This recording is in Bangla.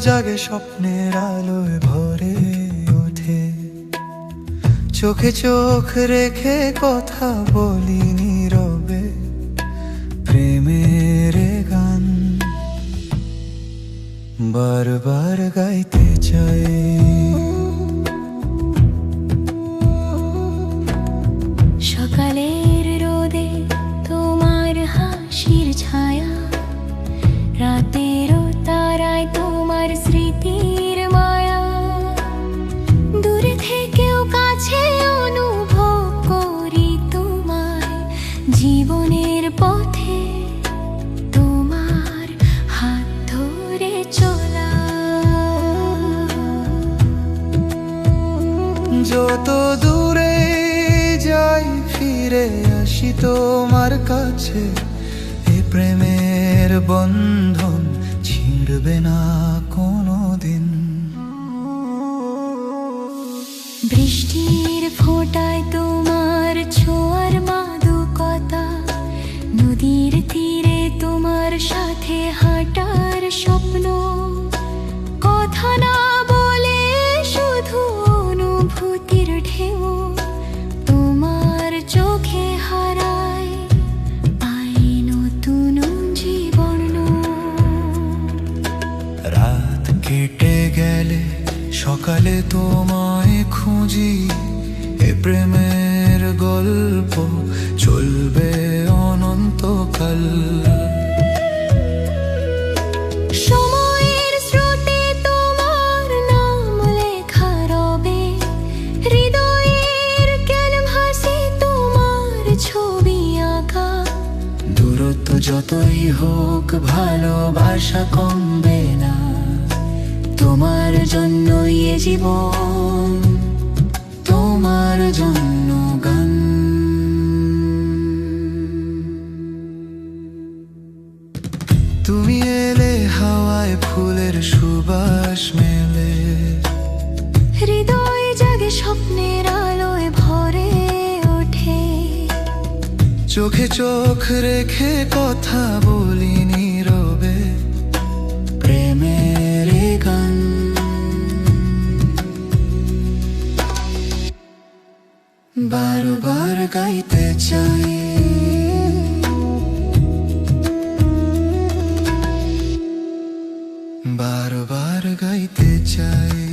জাগে স্বপ্নের আলোয় ভরে ওঠে। চোখে চোখ রেখে কথা বলি নীরবে, প্রেমের গান বারবার গাইতে চাই। সকালের রোদে তোমার হাসির ছায়া, রাতেরও তারায় তোমার স্মৃতির মায়া। দূরে থেকেও কাছে অনুভব করি তোমায়, জীবনের পথে তোমার হাত ধরে চলা। যত দূরে যাই ফিরে আসি তোমার কাছে, এ প্রেমের বন্ধন ছিঁড়বে না কোনোদিন। বৃষ্টির ফোঁটায় তোমার ছোঁয়ার মাদকতা, নদীর তীরে তোমার সাথে হাঁটার স্বপ্ন। কথা না বলে শুধু অনুভূতির ঢেউ, তোমার চোখে হারায় পাই নতুন জীবন। রাত কেটে গেলে সকালে তোমায় খুঁজি, এ প্রেমের গল্প চলবে অনন্তকাল। সময়ের স্রোতে তোমার নাম লেখা রবে, হৃদয়ের ক্যানভাসে তোমার ছবি আঁকা। দূরত্ব যতই হোক ভালোবাসা কমবে না, তোমার জন্যই এ জীবন, তোমার জন্য গান। তুমি এলে হাওয়ায় ফুলের সুবাস মেলে, হৃদয় জাগে স্বপ্নের আলোয় ভরে ওঠে। চোখে চোখ রেখে কথা বলি নীরবে, প্রেমের গান বারবার গাইতে চাই। বারবার গাইতে চাই।